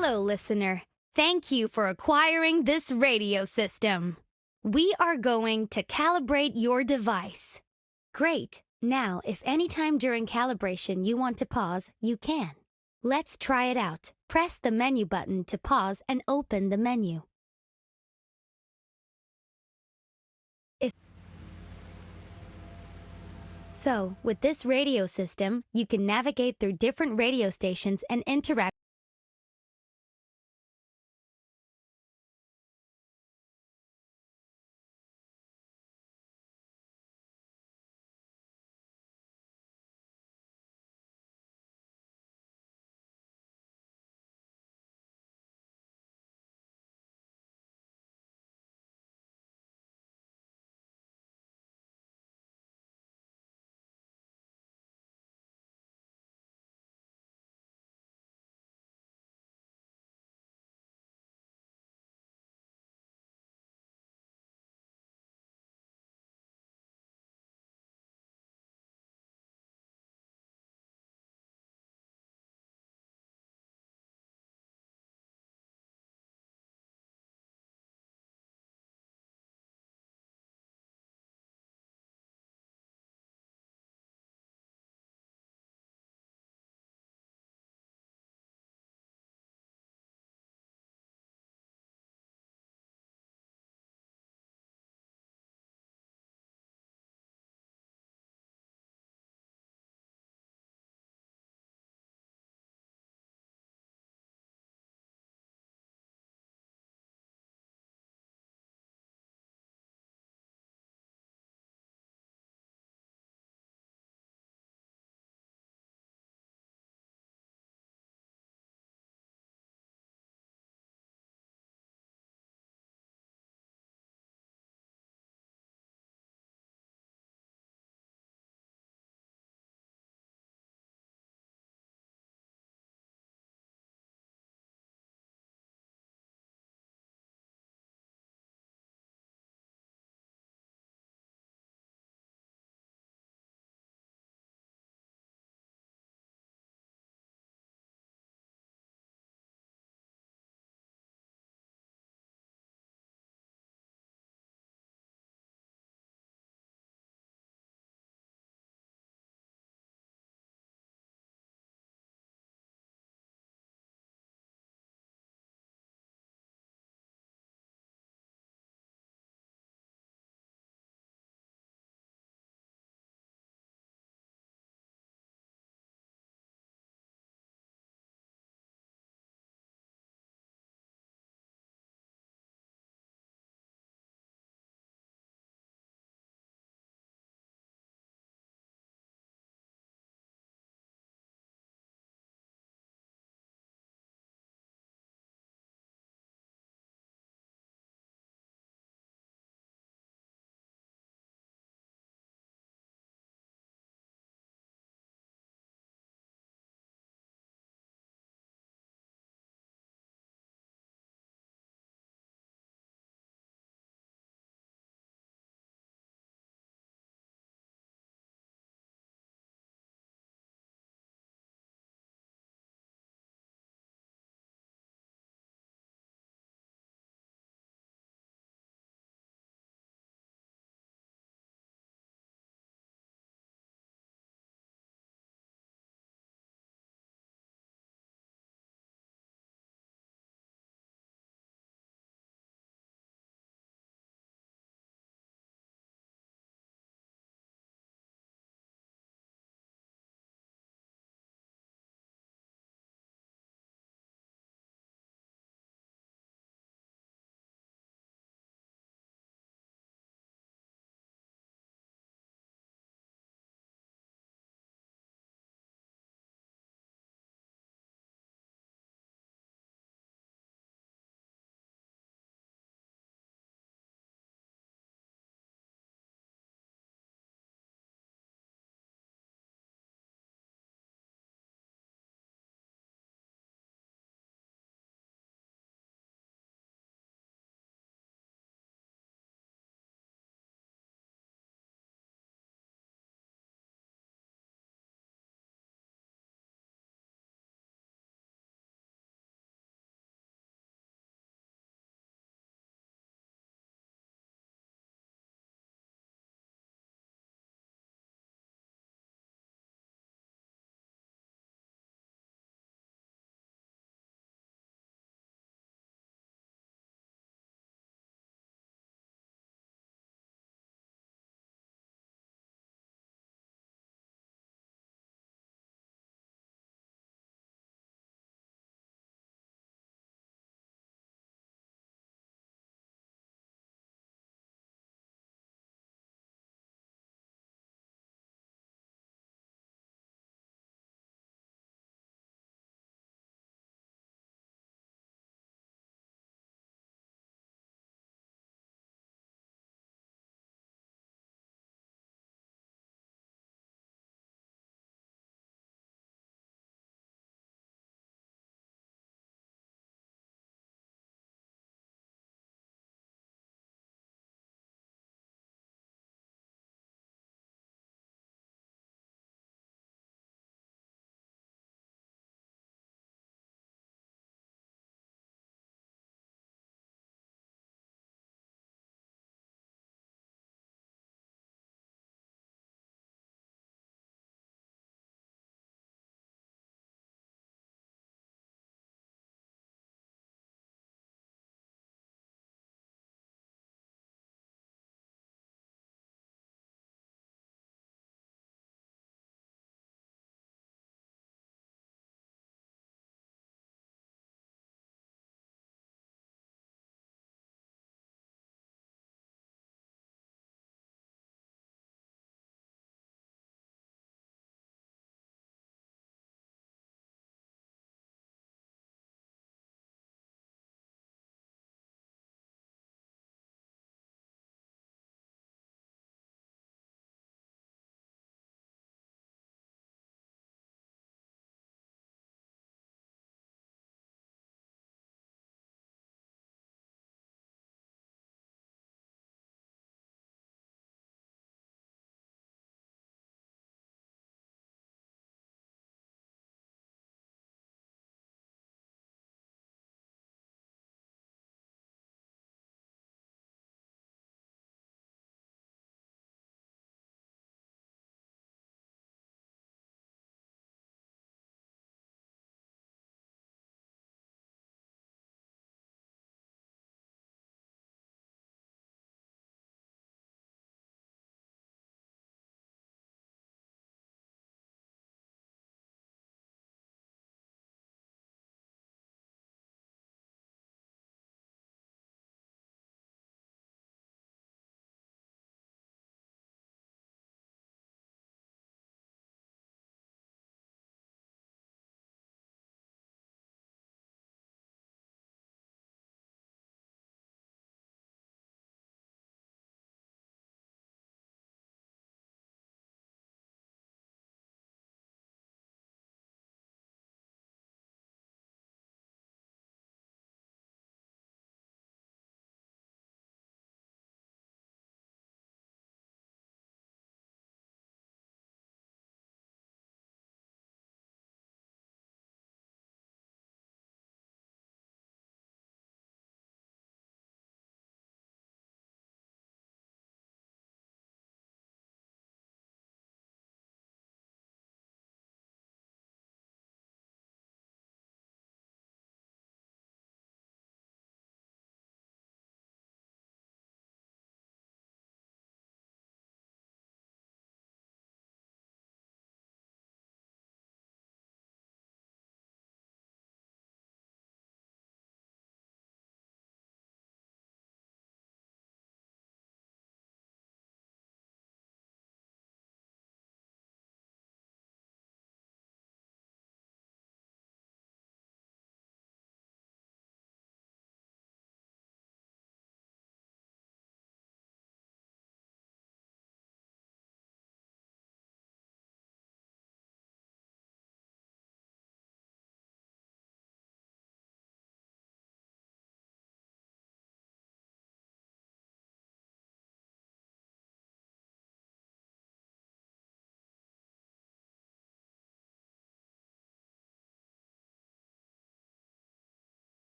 Hello, listener. Thank you for acquiring this radio system. We are going to calibrate your device. Great. Now, if anytime during calibration you want to pause, you can. Let's try it out. Press the menu button to pause and open the menu. So, with this radio system, you can navigate through different radio stations and interact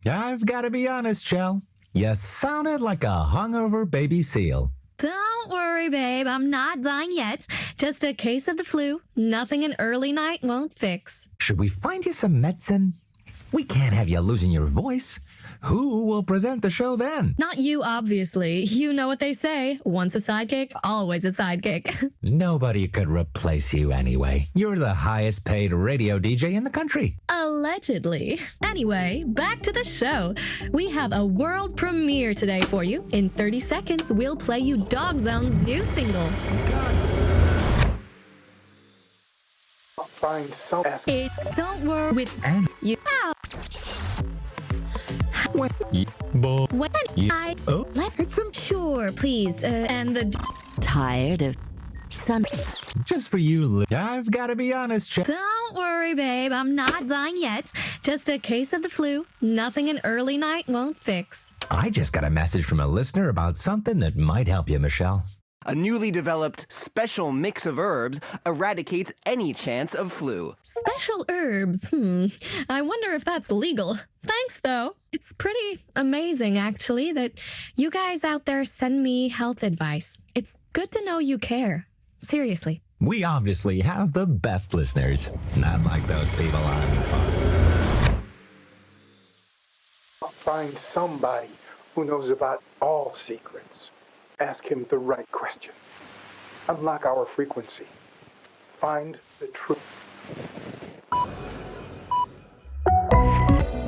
I've got to be honest, Chell. You sounded like a hungover baby seal. Don't worry, babe. I'm not dying yet. Just a case of the flu. Nothing an early night won't fix. Should we find you some medicine? We can't have you losing your voice. Who will present the show then? Not you, obviously. You know what they say. Once a sidekick, always a sidekick. Nobody could replace you anyway. You're the highest paid radio DJ in the country. Allegedly. Anyway, back to the show. We have a world premiere today for you. In 30 seconds, we'll play you Dog Zone's new single. Find some Don't worry with And you. when I let it's some sure, please. And the tired of sun. just for you. I've got to be honest, Chell. Don't worry, babe. I'm not dying yet. Just a case of the flu. Nothing an early night won't fix. I just got a message from a listener about something that might help you, Michelle. A newly developed special mix of herbs eradicates any chance of flu. Special herbs. I wonder if that's legal. Thanks, though. It's pretty amazing, actually, that you guys out there send me health advice. It's good to know you care. Seriously. We obviously have the best listeners. Not like those people on. Find somebody who knows about all secrets. Ask him the right question. Unlock our frequency. Find the truth.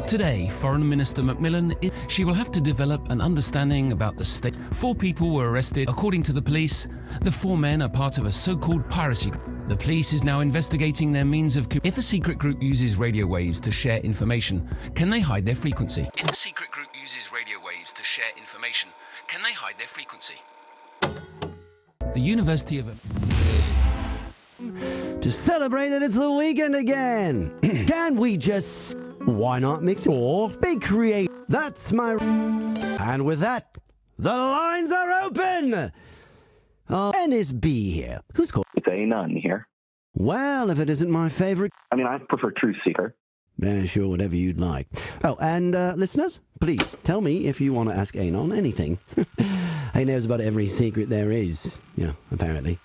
Today, Foreign Minister Macmillan, she will have to develop an understanding about the state. 4 people were arrested. According to the police, the 4 men are part of a so-called piracy group. The police is now investigating their means of... If a secret group uses radio waves to share information, can they hide their frequency? If a secret group uses radio waves to share information, can they hide their frequency? The University of... To celebrate that it's the weekend again. Can we just... Why not mix it? Or be creative. That's my... And with that, the lines are open. NSB here. Who's called? It's A Nunn here. Well, if it isn't my favorite... I mean, I prefer Truth Seeker. Yeah, sure, whatever you'd like. Oh, and listeners, please tell me if you want to ask Anon anything. He knows about every secret there is. Yeah, apparently.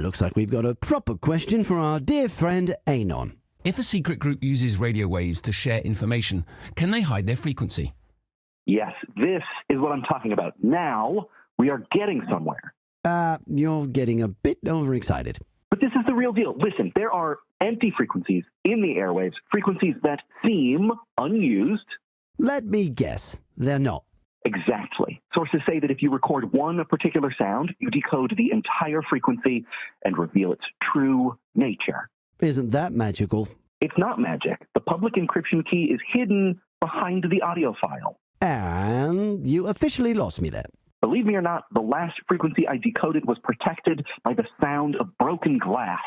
Looks like we've got a proper question for our dear friend Anon. If a secret group uses radio waves to share information, can they hide their frequency? Yes, this is what I'm talking about. Now, we are getting somewhere. You're getting a bit overexcited. But this is the real deal. Listen, there are empty frequencies in the airwaves, frequencies that seem unused. Let me guess. They're not. Exactly. Sources say that if you record one particular sound, you decode the entire frequency and reveal its true nature. Isn't that magical? It's not magic. The public encryption key is hidden behind the audio file. And you officially lost me there. Believe me or not, the last frequency I decoded was protected by the sound of broken glass.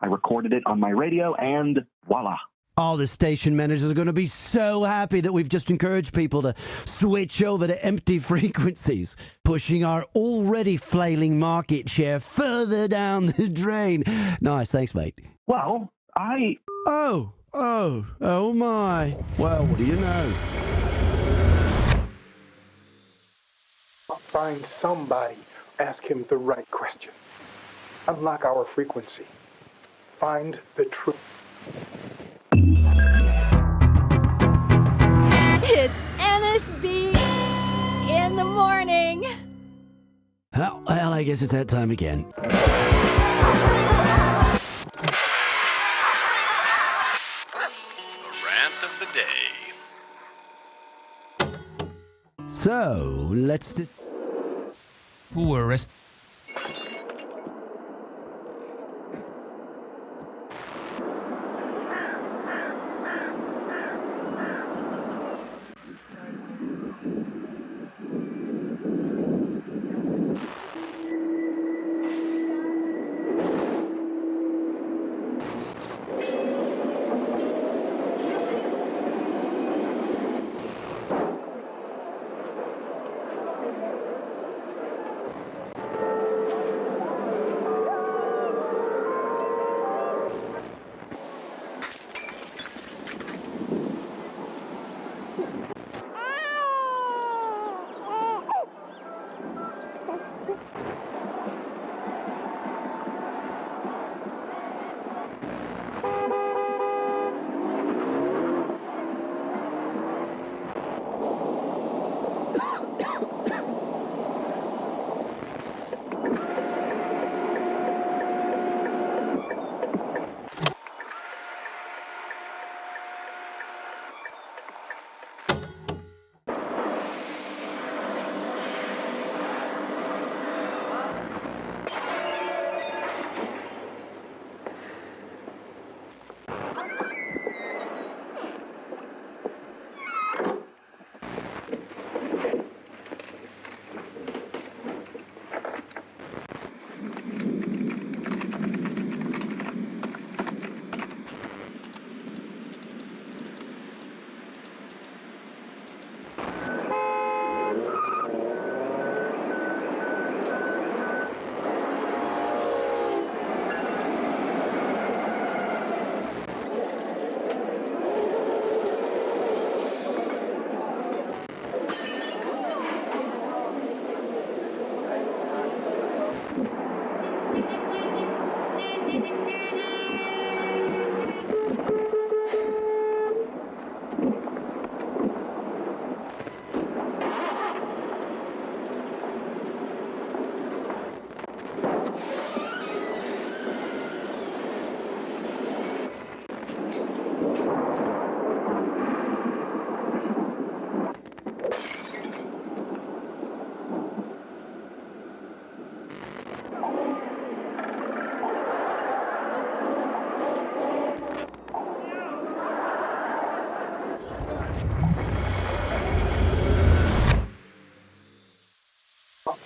I recorded it on my radio and voila. Oh, the station managers are going to be so happy that we've just encouraged people to switch over to empty frequencies, pushing our already flailing market share further down the drain. Nice, thanks, mate. Well, Oh my. Well, what do you know? Find somebody. Ask him the right question. Unlock our frequency. Find the truth. It's NSB in the morning. Well, I guess it's that time again. Rant of the day. So, let's Who were arrested?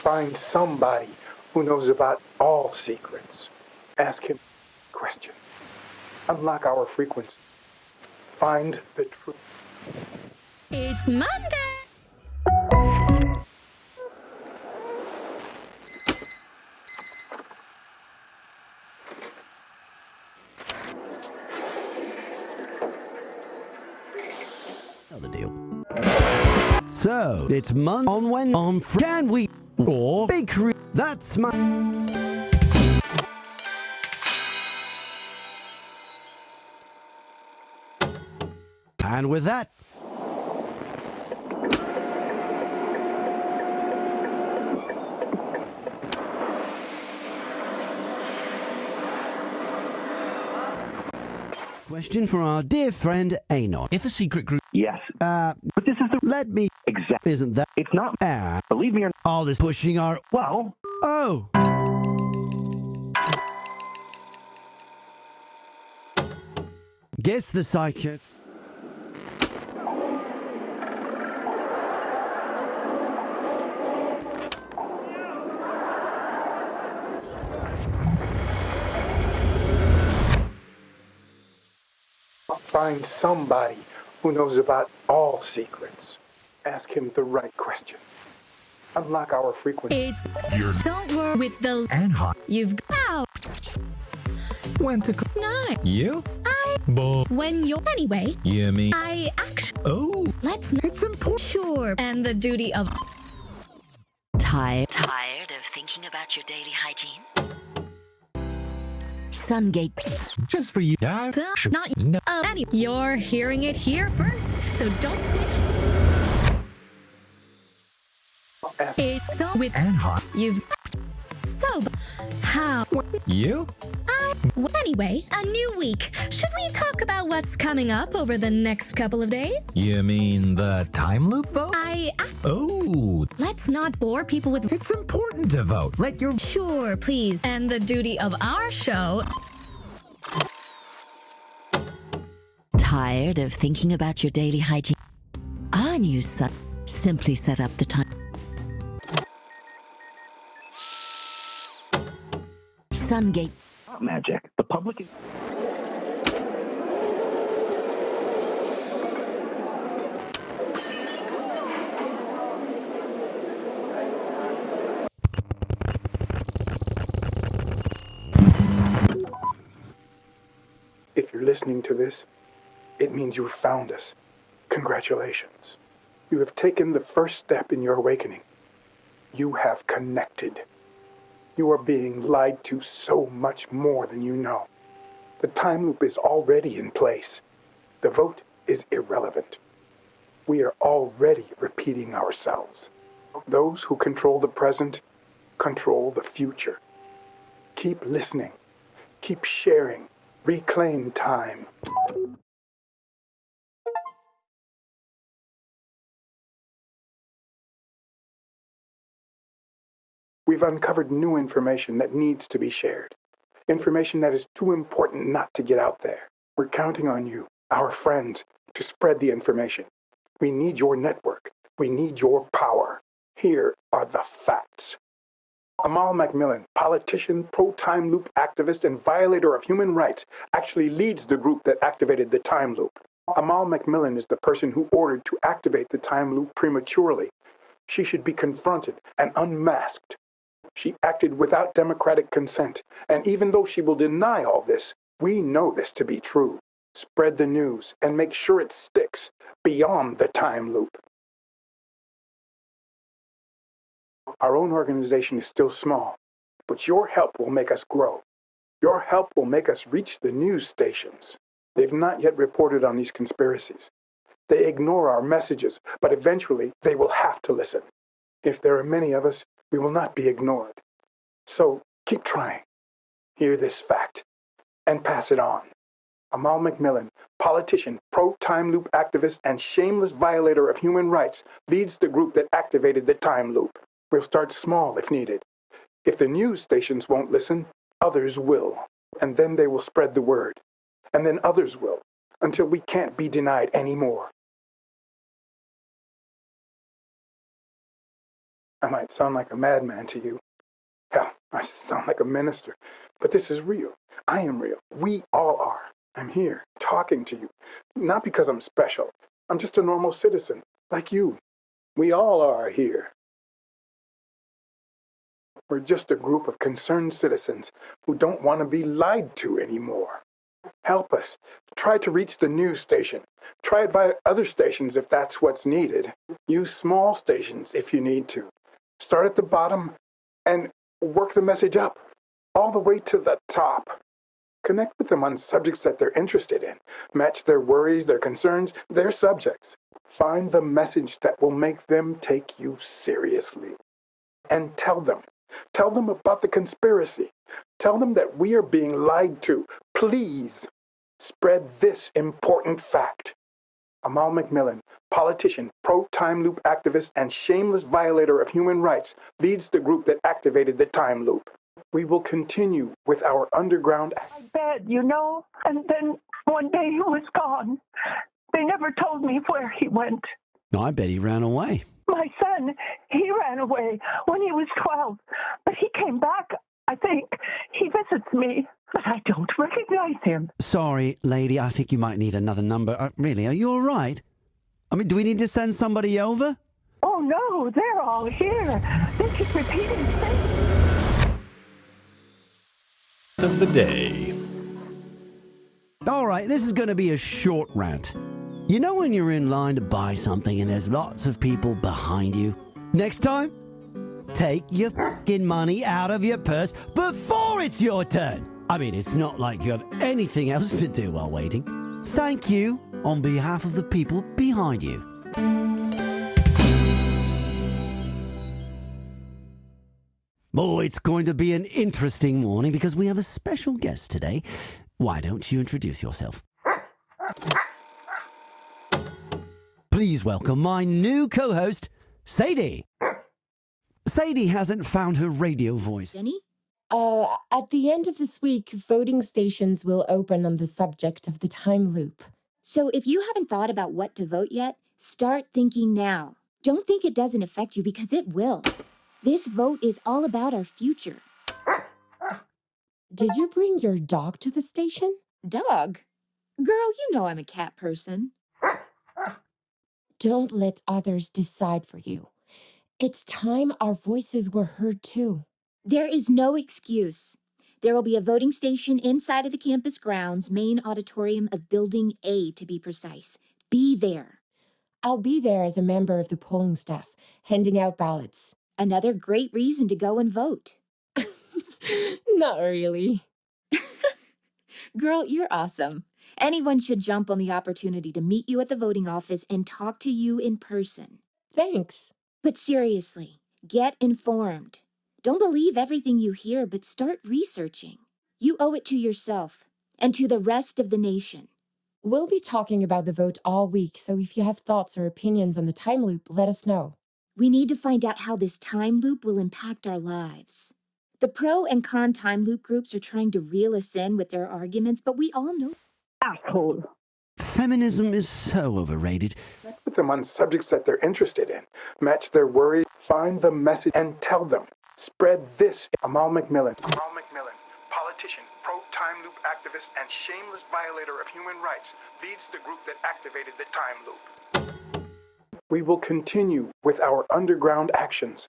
Find somebody who knows about all secrets. Ask him a question. Unlock our frequency. Find the truth. It's Monday! The deal. So, it's Monday on when on can we or bakery? That's my. And with that, question for our dear friend Anon. If a secret group. Yes. But this is the Let me. exact. Isn't that? It's not. Believe me or not. All this pushing our. Well, Oh! Guess the psychic. Find somebody who knows about all secrets. Ask him the right question. Unlock our frequency. It's Don't worry with the And hot. You've out Went to. nine. You? I Bull. when you're anyway. You mean. I actually Oh, let's it's important. sure and the duty of Tired of thinking about your daily hygiene? Sungate. Just for you. Yeah. not No. any. You're hearing it here first, so don't switch. Ask It's all with And hot. you've so how You? anyway a new week. Should we talk about what's coming up over the next couple of days? You mean the time loop vote? Oh, Let's not bore people with it's important to vote. Let your. sure, please. And the duty of our show. Tired of thinking about your daily hygiene? Our new simply set up the time. Sungate. not magic. The public is. If you're listening to this, it means you've found us. Congratulations. You have taken the first step in your awakening. You have connected. You are being lied to so much more than you know. The time loop is already in place. The vote is irrelevant. We are already repeating ourselves. Those who control the present control the future. Keep listening. Keep sharing. Reclaim time. We've uncovered new information that needs to be shared. Information that is too important not to get out there. We're counting on you, our friends, to spread the information. We need your network. We need your power. Here are the facts. Amal Macmillan, politician, pro-time loop activist, and violator of human rights, actually leads the group that activated the time loop. Amal Macmillan is the person who ordered to activate the time loop prematurely. She should be confronted and unmasked. She acted without democratic consent, and even though she will deny all this, we know this to be true. Spread the news and make sure it sticks beyond the time loop. Our own organization is still small, but your help will make us grow. Your help will make us reach the news stations. They've not yet reported on these conspiracies. They ignore our messages, but eventually they will have to listen. If there are many of us, we will not be ignored. So keep trying. Hear this fact and pass it on. Amal Macmillan, politician, pro-time loop activist, and shameless violator of human rights, leads the group that activated the time loop. We'll start small if needed. If the news stations won't listen, others will. And then they will spread the word. And then others will, until we can't be denied anymore. I might sound like a madman to you. Hell, I sound like a minister. But this is real. I am real. We all are. I'm here, talking to you. Not because I'm special. I'm just a normal citizen, like you. We all are here. We're just a group of concerned citizens who don't want to be lied to anymore. Help us. Try to reach the news station. Try it via other stations if that's what's needed. Use small stations if you need to. Start at the bottom and work the message up, all the way to the top. Connect with them on subjects that they're interested in. Match their worries, their concerns, their subjects. Find the message that will make them take you seriously. And tell them. Tell them about the conspiracy. Tell them that we are being lied to. Please spread this important fact. Amal McMillan, politician, pro-time loop activist, and shameless violator of human rights, leads the group that activated the time loop. We will continue with our underground... I bet, you know, and then one day he was gone. They never told me where he went. I bet he ran away. My son, he ran away when he was 12, but he came back, I think. He visits me, but I don't recognize him. Sorry, lady, I think you might need another number. Really, are you all right? I mean, do we need to send somebody over? Oh, no, they're all here. They keep repeating things. Of the day. All right, this is going to be a short rant. You know when you're in line to buy something and there's lots of people behind you? Next time, take your fucking money out of your purse before it's your turn. I mean, it's not like you have anything else to do while waiting. Thank you on behalf of the people behind you. Oh, it's going to be an interesting morning because we have a special guest today. Why don't you introduce yourself? Please welcome my new co-host, Sadie. Sadie hasn't found her radio voice. Jenny? At the end of this week, voting stations will open on the subject of the time loop. So if you haven't thought about what to vote yet, start thinking now. Don't think it doesn't affect you because it will. This vote is all about our future. Did you bring your dog to the station? Dog? Girl, you know I'm a cat person. Don't let others decide for you. It's time our voices were heard too. There is no excuse. There will be a voting station inside of the campus grounds, main auditorium of Building A to be precise. Be there. I'll be there as a member of the polling staff, handing out ballots. Another great reason to go and vote. Not really. Girl, you're awesome. Anyone should jump on the opportunity to meet you at the voting office and talk to you in person. Thanks. But seriously, get informed. Don't believe everything you hear, but start researching. You owe it to yourself and to the rest of the nation. We'll be talking about the vote all week, so if you have thoughts or opinions on the time loop, let us know. We need to find out how this time loop will impact our lives. The pro and con time loop groups are trying to reel us in with their arguments, but we all know... Asshole. Feminism is so overrated. Connect with them on subjects that they're interested in. Match their worries, find the message, and tell them. Spread this. Amal McMillan. Amal McMillan, politician, pro-time loop activist, and shameless violator of human rights, leads the group that activated the time loop. We will continue with our underground actions.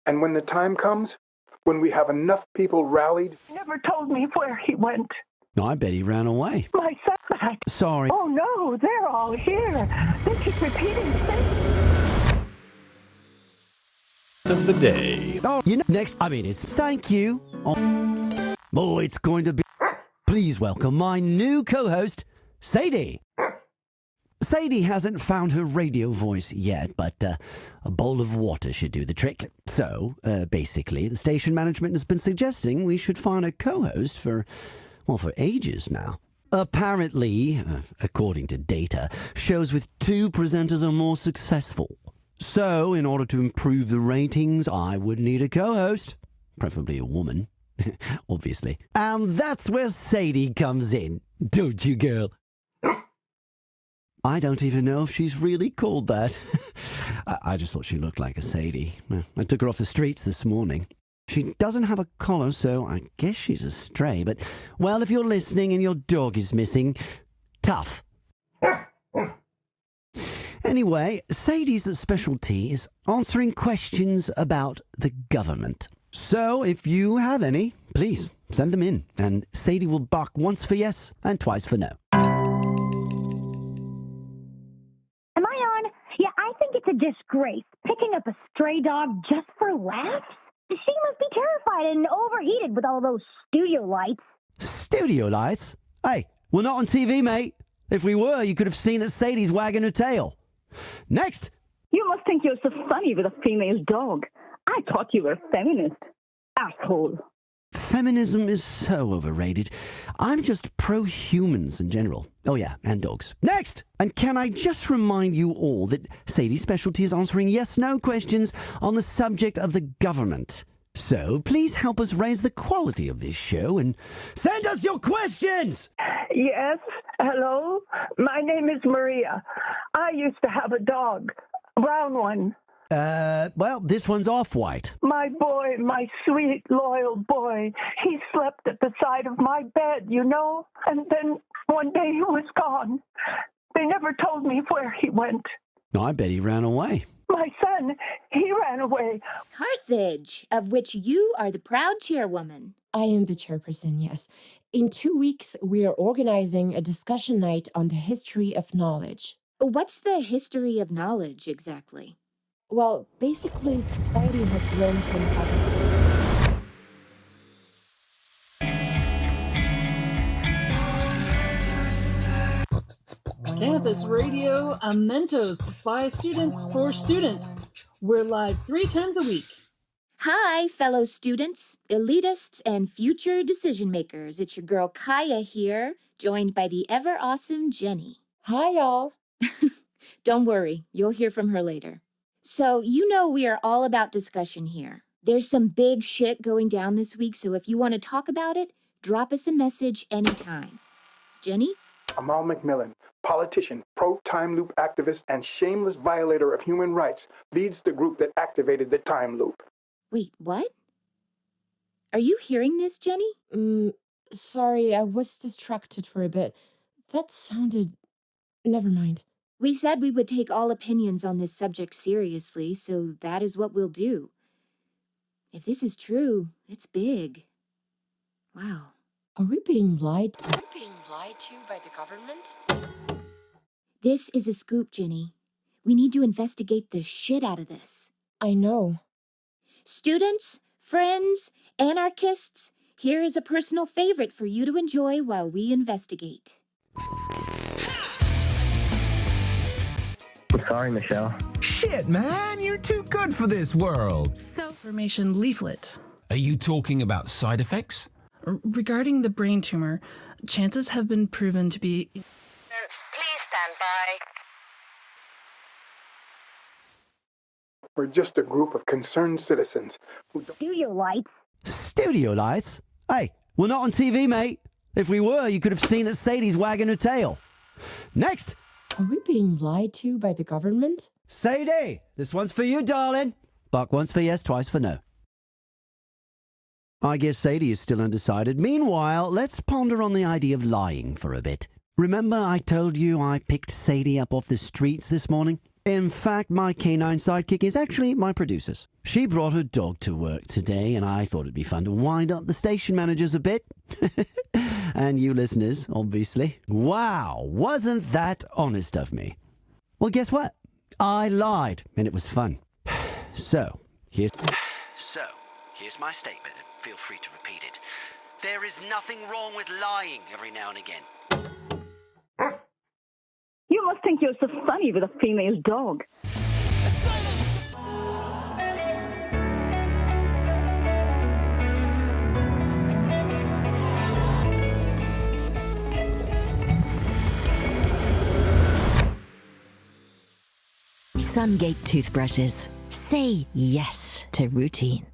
And when the time comes, when we have enough people rallied... Never told me where he went. I bet he ran away. My son, but I... Sorry. Oh, no, they're all here. They keep repeating things. Of the day. Oh, you know, next, I mean, it's thank you. Oh, it's going to be... Please welcome my new co-host, Sadie. Sadie hasn't found her radio voice yet, but a bowl of water should do the trick. So, basically, the station management has been suggesting we should find a co-host for ages now. Apparently, according to data, shows with two presenters are more successful. So, in order to improve the ratings, I would need a co-host, preferably a woman, obviously. And that's where Sadie comes in, don't you, girl? I don't even know if she's really called that. I just thought she looked like a Sadie. I took her off the streets this morning. She doesn't have a collar, so I guess she's a stray. But, well, if you're listening and your dog is missing, tough. Anyway, Sadie's specialty is answering questions about the government. So, if you have any, please send them in, and Sadie will bark once for yes and twice for no. Am I on? Yeah, I think it's a disgrace. Picking up a stray dog just for laughs? She must be terrified and overheated with all those studio lights. Studio lights? Hey, we're not on TV, mate. If we were, you could have seen that Sadie's wagging her tail. Next! You must think you're so funny with a female dog. I thought you were a feminist. Asshole. Feminism is so overrated. I'm just pro-humans in general. Oh yeah, and dogs. Next! And can I just remind you all that Sadie's specialty is answering yes-no questions on the subject of the government. So please help us raise the quality of this show and send us your questions! Yes, hello? My name is Maria. I used to have a dog, a brown one. Well, this one's off-white. My boy, my sweet, loyal boy, he slept at the side of my bed, you know? And then one day he was gone. They never told me where he went. I bet he ran away. My son, he ran away. Carthage, of which you are the proud chairwoman. I am the chairperson, yes. In 2 weeks, we are organizing a discussion night on the history of knowledge. What's the history of knowledge, exactly? Well, basically, society has grown from Campus Radio, a Mentos by students for students. We're live 3 times a week. Hi, fellow students, elitists, and future decision makers. It's your girl Kaya here, joined by the ever awesome Jenny. Hi, y'all. Don't worry, you'll hear from her later. So, you know we are all about discussion here. There's some big shit going down this week, so if you want to talk about it, drop us a message anytime. Jenny? Amal McMillan, politician, pro-time loop activist, and shameless violator of human rights, leads the group that activated the time loop. Wait, what? Are you hearing this, Jenny? Sorry, I was distracted for a bit. That sounded... Never mind. We said we would take all opinions on this subject seriously, so that is what we'll do. If this is true, it's big. Wow. Are we being lied to? Are we being lied to by the government? This is a scoop, Jenny. We need to investigate the shit out of this. I know. Students, friends, anarchists, here is a personal favorite for you to enjoy while we investigate. Sorry, Michelle. Shit, man, you're too good for this world. Information leaflet. Are you talking about side effects? Regarding the brain tumor, chances have been proven to be... Please stand by. We're just a group of concerned citizens who don't... Studio lights? Studio lights? Hey, we're not on TV, mate. If we were, you could have seen that Sadie's wagging her tail. Next! Are we being lied to by the government? Sadie, this one's for you, darling. Bark once for yes, twice for no. I guess Sadie is still undecided. Meanwhile, let's ponder on the idea of lying for a bit. Remember I told you I picked Sadie up off the streets this morning? In fact, my canine sidekick is actually my producer's. She brought her dog to work today, and I thought it'd be fun to wind up the station managers a bit. And you listeners, obviously. Wow, wasn't that honest of me? Well, guess what? I lied, and it was fun. So, here's my statement, and feel free to repeat it. There is nothing wrong with lying every now and again. You must think you're so funny with a female dog. Sungate toothbrushes. Say yes to routine.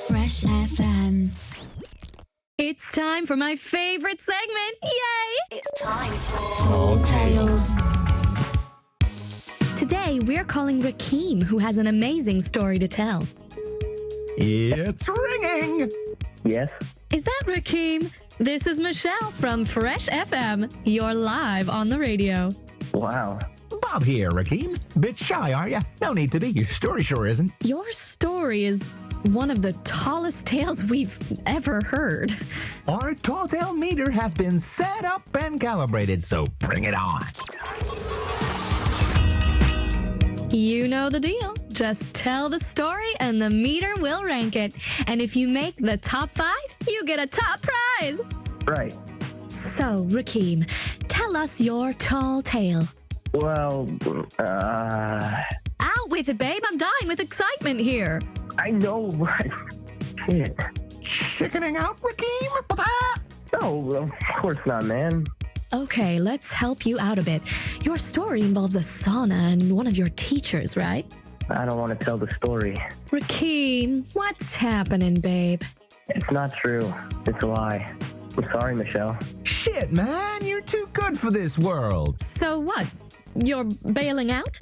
Fresh FM. It's time for my favorite segment. Yay! It's time for Tall Tales. Today, we're calling Rakeem, who has an amazing story to tell. It's ringing. Yes? Is that Rakeem? This is Michelle from Fresh FM. You're live on the radio. Wow. Bob here, Rakeem. Bit shy, are ya? No need to be. Your story sure isn't. Your story is one of the tallest tales we've ever heard. Our tall tale meter has been set up and calibrated, so bring it on. You know the deal. Just tell the story and the meter will rank it. And if you make the top 5, you get a top prize. Right. So, Rakeem, tell us your tall tale. Well, Out with it, babe. I'm dying with excitement here. I know, but shit. Chickening out, Rakeem? No, of course not, man. Okay, let's help you out a bit. Your story involves a sauna and one of your teachers, right? I don't want to tell the story. Rakeem, what's happening, babe? It's not true. It's a lie. I'm sorry, Michelle. Shit, man. You're too good for this world. So what? You're bailing out?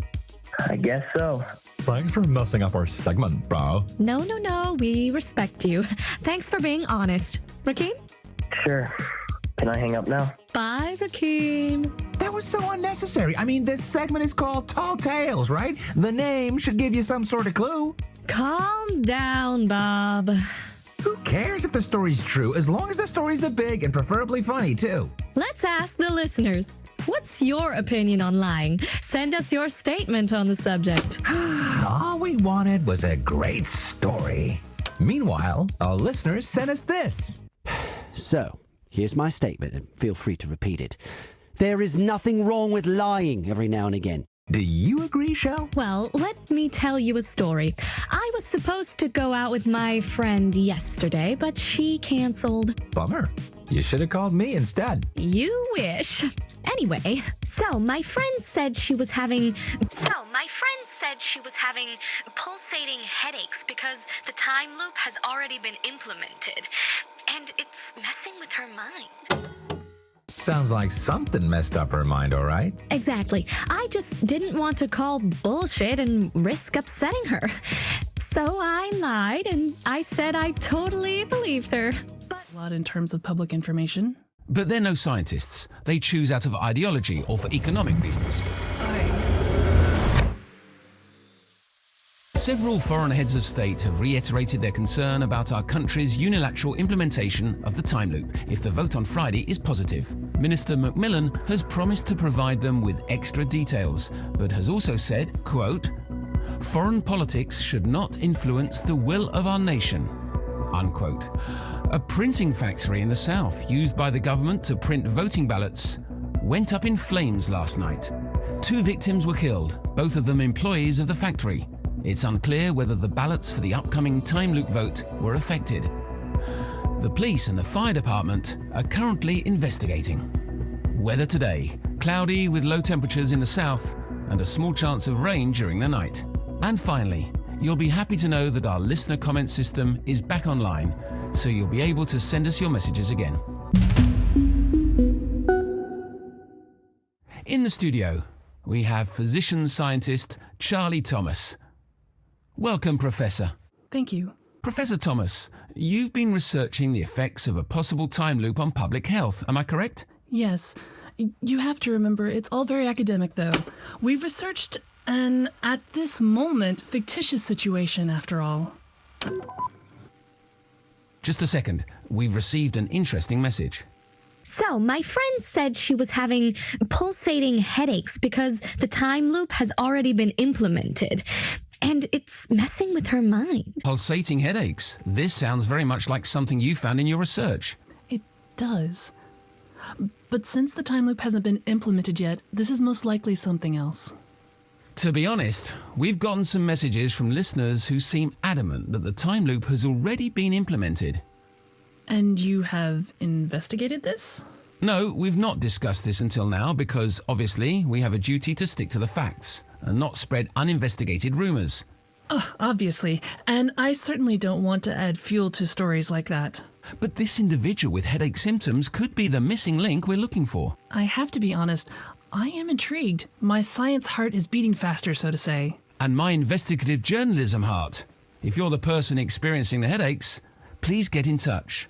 I guess so. Thanks for messing up our segment, bro. No. We respect you. Thanks for being honest. Rakeem? Sure. Can I hang up now? Bye, Rakeem. That was so unnecessary. I mean, this segment is called Tall Tales, right? The name should give you some sort of clue. Calm down, Bob. Who cares if the story's true, as long as the story's a big and preferably funny, too? Let's ask the listeners. What's your opinion on lying? Send us your statement on the subject. All we wanted was a great story. Meanwhile, our listeners sent us this. So, here's my statement, and feel free to repeat it. There is nothing wrong with lying every now and again. Do you agree, Shell? Well, let me tell you a story. I was supposed to go out with my friend yesterday, but she canceled. Bummer. You should have called me instead. You wish. Anyway, so my friend said she was having pulsating headaches because the time loop has already been implemented, and it's messing with her mind. Sounds like something messed up her mind, all right? Exactly. I just didn't want to call bullshit and risk upsetting her. So I lied and I said I totally believed her. A lot in terms of public information. But they're no scientists. They choose out of ideology or for economic reasons. Several foreign heads of state have reiterated their concern about our country's unilateral implementation of the time loop if the vote on Friday is positive. Minister Macmillan has promised to provide them with extra details, but has also said, quote, "Foreign politics should not influence the will of our nation," unquote. A printing factory in the south used by the government to print voting ballots went up in flames last night. 2 victims were killed, both of them employees of the factory. It's unclear whether the ballots for the upcoming time loop vote were affected. The police and the fire department are currently investigating. Weather today, cloudy with low temperatures in the south and a small chance of rain during the night. And finally, you'll be happy to know that our listener comment system is back online, so you'll be able to send us your messages again. In the studio, we have physician-scientist Charlie Thomas. Welcome, Professor. Thank you. Professor Thomas, you've been researching the effects of a possible time loop on public health, am I correct? Yes. You have to remember, it's all very academic, though. We've researched an, at this moment, fictitious situation, after all. Just a second. We've received an interesting message. So, my friend said she was having pulsating headaches because the time loop has already been implemented. And it's messing with her mind. Pulsating headaches. This sounds very much like something you found in your research. It does. But since the time loop hasn't been implemented yet, this is most likely something else. To be honest, we've gotten some messages from listeners who seem adamant that the time loop has already been implemented. And you have investigated this? No, we've not discussed this until now because, obviously, we have a duty to stick to the facts and not spread uninvestigated rumors. Obviously. And I certainly don't want to add fuel to stories like that. But this individual with headache symptoms could be the missing link we're looking for. I have to be honest, I am intrigued. My science heart is beating faster, so to say. And my investigative journalism heart. If you're the person experiencing the headaches, please get in touch.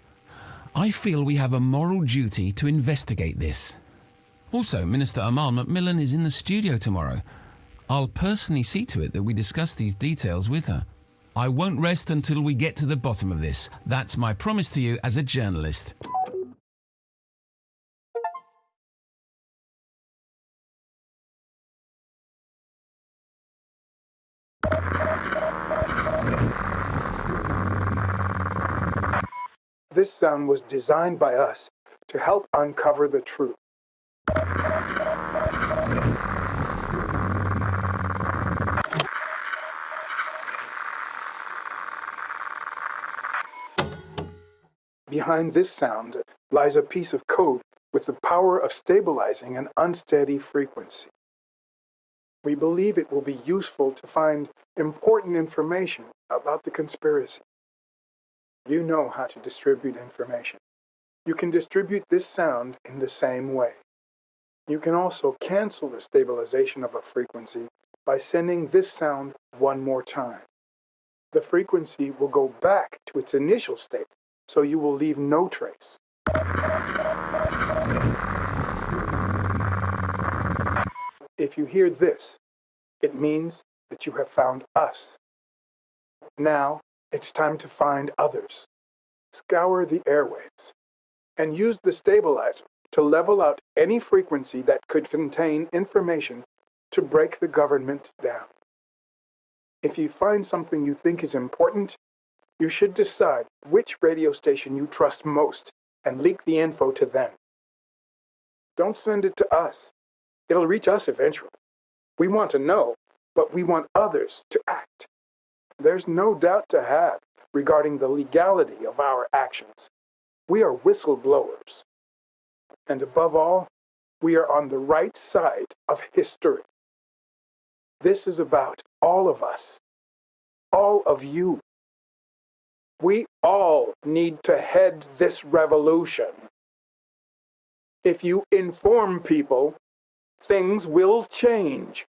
I feel we have a moral duty to investigate this. Also, Minister Amal Macmillan is in the studio tomorrow. I'll personally see to it that we discuss these details with her. I won't rest until we get to the bottom of this. That's my promise to you as a journalist. This sound was designed by us to help uncover the truth. Behind this sound lies a piece of code with the power of stabilizing an unsteady frequency. We believe it will be useful to find important information about the conspiracy. You know how to distribute information. You can distribute this sound in the same way. You can also cancel the stabilization of a frequency by sending this sound one more time. The frequency will go back to its initial state, so you will leave no trace. If you hear this, it means that you have found us. Now, it's time to find others. Scour the airwaves and use the stabilizer to level out any frequency that could contain information to break the government down. If you find something you think is important, you should decide which radio station you trust most and leak the info to them. Don't send it to us. It'll reach us eventually. We want to know, but we want others to act. There's no doubt to have regarding the legality of our actions. We are whistleblowers. And above all, we are on the right side of history. This is about all of us, all of you. We all need to head this revolution. If you inform people, things will change.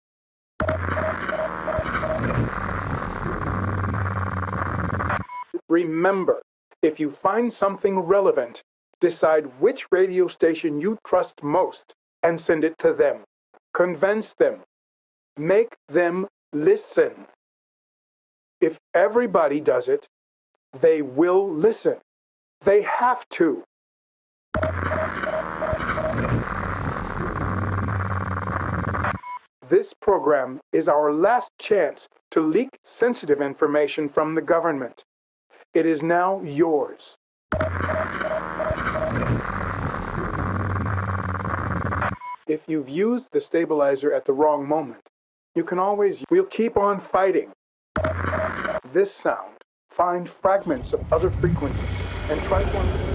Remember, if you find something relevant, decide which radio station you trust most and send it to them. Convince them. Make them listen. If everybody does it, they will listen. They have to. This program is our last chance to leak sensitive information from the government. It is now yours. If you've used the stabilizer at the wrong moment, you can always, we'll keep on fighting. This sound, find fragments of other frequencies and try to understand.